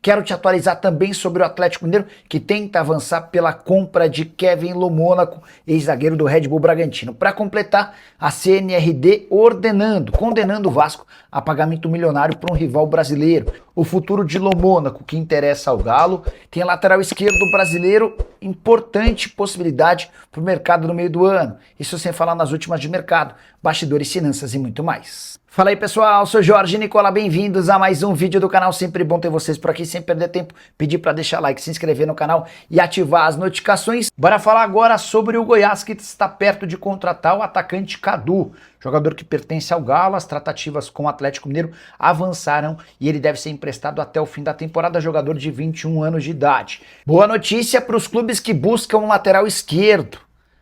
Quero te atualizar também sobre o Atlético Mineiro, que tenta avançar pela compra de Kevin Lomônaco, ex-zagueiro do Red Bull Bragantino. Para completar, a CNRD condenando o Vasco a pagamento milionário para um rival brasileiro. O futuro de Lomônaco, que interessa ao Galo, tem a lateral esquerdo brasileiro, importante possibilidade para o mercado no meio do ano. Isso sem falar nas últimas de mercado, bastidores, finanças e muito mais. Fala aí pessoal, sou Jorge Nicola, bem-vindos a mais um vídeo do canal, sempre bom ter vocês por aqui, sem perder tempo, pedir para deixar like, se inscrever no canal e ativar as notificações. Bora falar agora sobre o Goiás, que está perto de contratar o atacante Cadu, jogador que pertence ao Galo. As tratativas com o Atlético Mineiro avançaram e ele deve ser emprestado até o fim da temporada, jogador de 21 anos de idade. Boa notícia para os clubes que buscam um lateral esquerdo.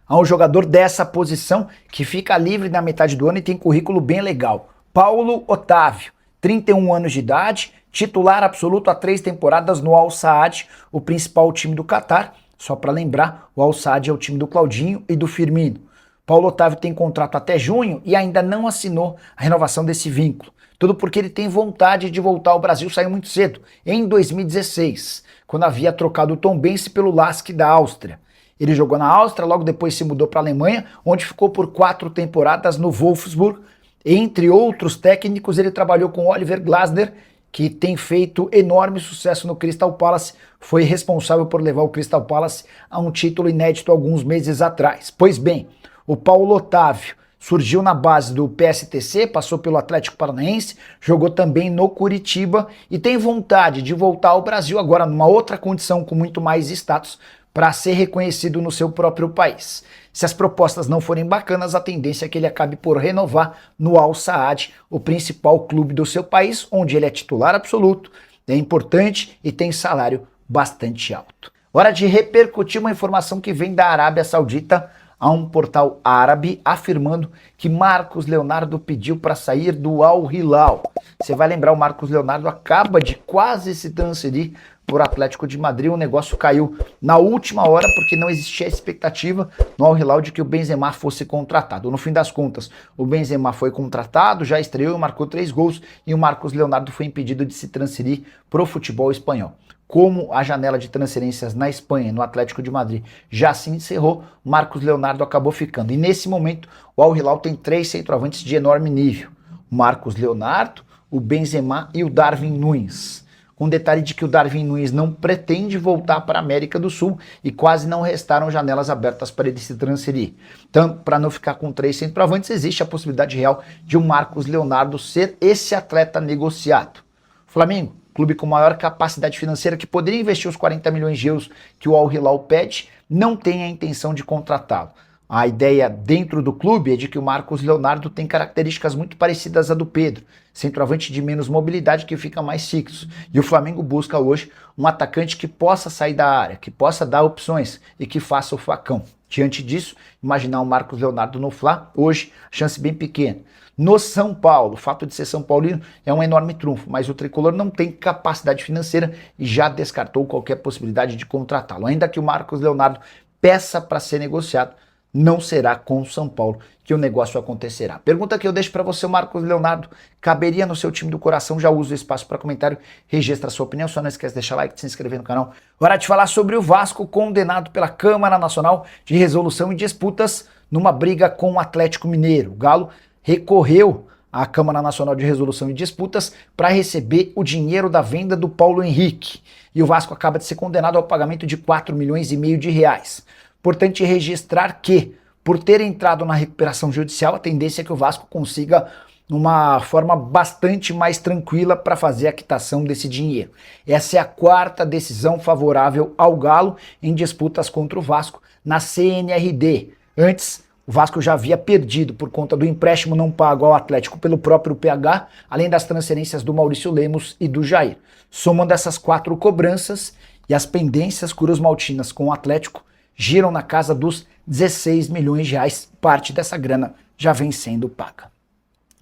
Há um jogador dessa posição que fica livre na metade do ano e tem currículo bem legal. Paulo Otávio, 31 anos de idade, titular absoluto há 3 temporadas no Al Saad, o principal time do Catar. Só para lembrar, o Al Saad é o time do Claudinho e do Firmino. Paulo Otávio tem contrato até junho e ainda não assinou a renovação desse vínculo. Tudo porque ele tem vontade de voltar ao Brasil, saiu muito cedo, em 2016, quando havia trocado o Tombense pelo Lask da Áustria. Ele jogou na Áustria, logo depois se mudou para a Alemanha, onde ficou por 4 temporadas no Wolfsburg. Entre outros técnicos, ele trabalhou com Oliver Glasner, que tem feito enorme sucesso no Crystal Palace, foi responsável por levar o Crystal Palace a um título inédito alguns meses atrás. Pois bem, o Paulo Otávio surgiu na base do PSTC, passou pelo Atlético Paranaense, jogou também no Curitiba e tem vontade de voltar ao Brasil agora numa outra condição com muito mais status, para ser reconhecido no seu próprio país. Se as propostas não forem bacanas, a tendência é que ele acabe por renovar no Al Saad, o principal clube do seu país, onde ele é titular absoluto, é importante e tem salário bastante alto. Hora de repercutir uma informação que vem da Arábia Saudita a um portal árabe afirmando que Marcos Leonardo pediu para sair do Al Hilal. Você vai lembrar, o Marcos Leonardo acaba de quase se transferir por Atlético de Madrid. O negócio caiu na última hora porque não existia expectativa no Al Hilal de que o Benzema fosse contratado. No fim das contas, o Benzema foi contratado, já estreou, marcou 3 gols e o Marcos Leonardo foi impedido de se transferir para o futebol espanhol. Como a janela de transferências na Espanha, no Atlético de Madrid, já se encerrou, Marcos Leonardo acabou ficando. E nesse momento, o Al Hilal tem 3 centroavantes de enorme nível. O Marcos Leonardo, o Benzema e o Darwin Núñez. Com detalhe de que o Darwin Núñez não pretende voltar para a América do Sul e quase não restaram janelas abertas para ele se transferir. Então, para não ficar com 3 centroavantes, existe a possibilidade real de o Marcos Leonardo ser esse atleta negociado. Flamengo, clube com maior capacidade financeira, que poderia investir os 40 milhões de euros que o Al Hilal pede, não tem a intenção de contratá-lo. A ideia dentro do clube é de que o Marcos Leonardo tem características muito parecidas à do Pedro, centroavante de menos mobilidade que fica mais fixo. E o Flamengo busca hoje um atacante que possa sair da área, que possa dar opções e que faça o facão. Diante disso, imaginar o Marcos Leonardo no Fla, hoje, chance bem pequena. No São Paulo, o fato de ser São Paulino é um enorme trunfo, mas o tricolor não tem capacidade financeira e já descartou qualquer possibilidade de contratá-lo. Ainda que o Marcos Leonardo peça para ser negociado, não será com o São Paulo que o negócio acontecerá. Pergunta que eu deixo para você: o Marcos Leonardo caberia no seu time do coração? Já usa o espaço para comentário, registra a sua opinião, só não esquece de deixar like, de se inscrever no canal. Hora de falar sobre o Vasco, condenado pela Câmara Nacional de Resolução e Disputas numa briga com o Atlético Mineiro. O Galo recorreu à Câmara Nacional de Resolução e Disputas para receber o dinheiro da venda do Paulo Henrique. E o Vasco acaba de ser condenado ao pagamento de 4,5 milhões de reais. Importante registrar que, por ter entrado na recuperação judicial, a tendência é que o Vasco consiga uma forma bastante mais tranquila para fazer a quitação desse dinheiro. Essa é a 4ª decisão favorável ao Galo em disputas contra o Vasco na CNRD. Antes, o Vasco já havia perdido por conta do empréstimo não pago ao Atlético pelo próprio PH, além das transferências do Maurício Lemos e do Jair. Somando essas 4 cobranças e as pendências cruzmaltinas com o Atlético, giram na casa dos 16 milhões de reais. Parte dessa grana já vem sendo paga.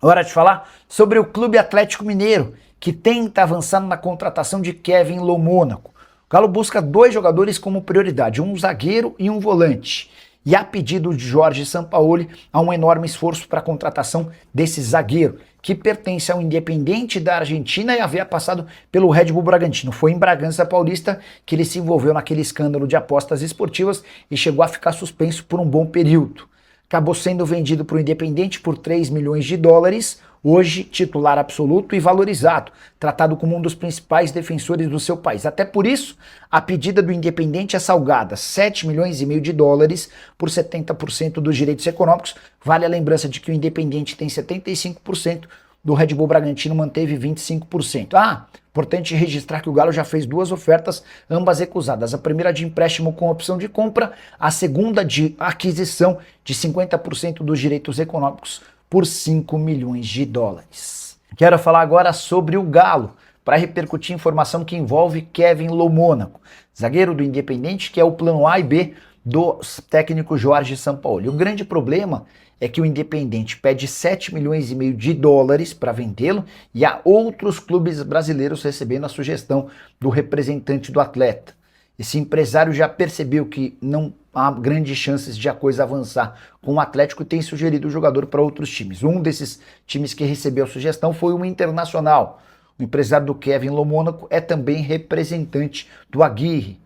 Hora de falar sobre o Clube Atlético Mineiro, que tenta avançar na contratação de Kevin Lomônaco. O Galo busca 2 jogadores como prioridade, um zagueiro e um volante. E a pedido de Jorge Sampaoli, há um enorme esforço para a contratação desse zagueiro, que pertence ao Independiente da Argentina e havia passado pelo Red Bull Bragantino. Foi em Bragança Paulista que ele se envolveu naquele escândalo de apostas esportivas e chegou a ficar suspenso por um bom período. Acabou sendo vendido para o Independiente por 3 milhões de dólares, hoje titular absoluto e valorizado, tratado como um dos principais defensores do seu país. Até por isso, a pedida do Independiente é salgada, 7 milhões e meio de dólares por 70% dos direitos econômicos. Vale a lembrança de que o Independiente tem 75%, do Red Bull Bragantino manteve 25%. Importante registrar que o Galo já fez duas ofertas, ambas recusadas. A primeira de empréstimo com opção de compra, a segunda de aquisição de 50% dos direitos econômicos por 5 milhões de dólares. Quero falar agora sobre o Galo, para repercutir informação que envolve Kevin Lomônaco, zagueiro do Independiente, que é o plano A e B do técnico Jorge Sampaoli. O grande problema é que o Independiente pede 7 milhões e meio de dólares para vendê-lo e há outros clubes brasileiros recebendo a sugestão do representante do atleta. Esse empresário já percebeu que não há grandes chances de a coisa avançar com o Atlético e tem sugerido o jogador para outros times. Um desses times que recebeu a sugestão foi o Internacional. O empresário do Kevin Lomônaco é também representante do Aguirre.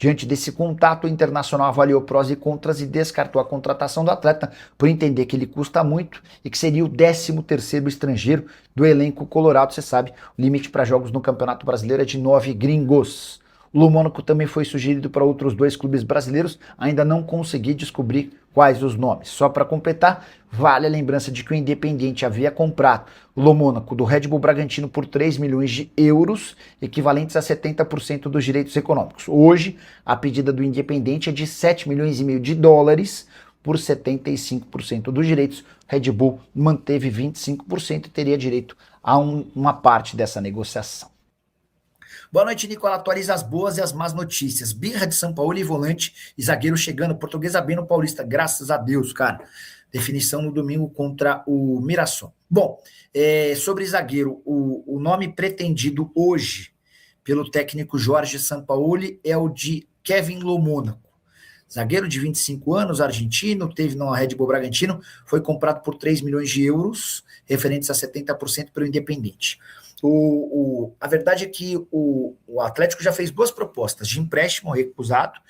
Diante desse contato, o Internacional avaliou prós e contras e descartou a contratação do atleta por entender que ele custa muito e que seria o 13º estrangeiro do elenco colorado. Você sabe, o limite para jogos no Campeonato Brasileiro é de 9 gringos. O Lomônaco também foi sugerido para outros 2 clubes brasileiros, ainda não consegui descobrir quais os nomes. Só para completar, vale a lembrança de que o Independiente havia comprado o Lomônaco do Red Bull Bragantino por 3 milhões de euros, equivalentes a 70% dos direitos econômicos. Hoje, a pedida do Independiente é de 7 milhões e meio de dólares por 75% dos direitos. Red Bull manteve 25% e teria direito a uma parte dessa negociação. Boa noite, Nicola. Atualiza as boas e as más notícias. Birra de Sampaoli e volante e zagueiro chegando. Portuguesa B no Paulista. Graças a Deus, cara. Definição no domingo contra o Mirassol. Bom, sobre zagueiro, o nome pretendido hoje pelo técnico Jorge Sampaoli é o de Kevin Lomônaco. Zagueiro de 25 anos, argentino, teve no Red Bull Bragantino, foi comprado por 3 milhões de euros, referentes a 70% pelo Independiente. A verdade é que o Atlético já fez 2 propostas, de empréstimo recusado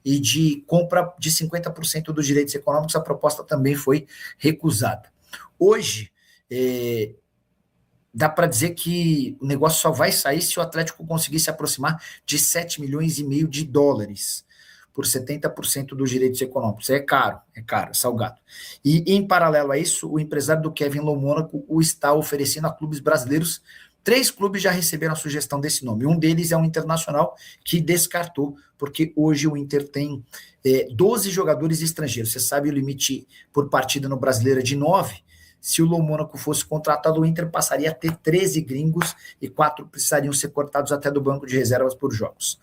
e de compra de 50% dos direitos econômicos. A proposta também foi recusada. Hoje, dá para dizer que o negócio só vai sair se o Atlético conseguir se aproximar de 7 milhões e meio de dólares por 70% dos direitos econômicos. É caro, salgado. E, em paralelo a isso, o empresário do Kevin Lomônaco o está oferecendo a clubes brasileiros. 3 clubes já receberam a sugestão desse nome. Um deles é o Internacional, que descartou, porque hoje o Inter tem 12 jogadores estrangeiros. Você sabe o limite por partida no Brasileiro é de 9. Se o Lomônaco fosse contratado, o Inter passaria a ter 13 gringos e 4 precisariam ser cortados até do banco de reservas por jogos.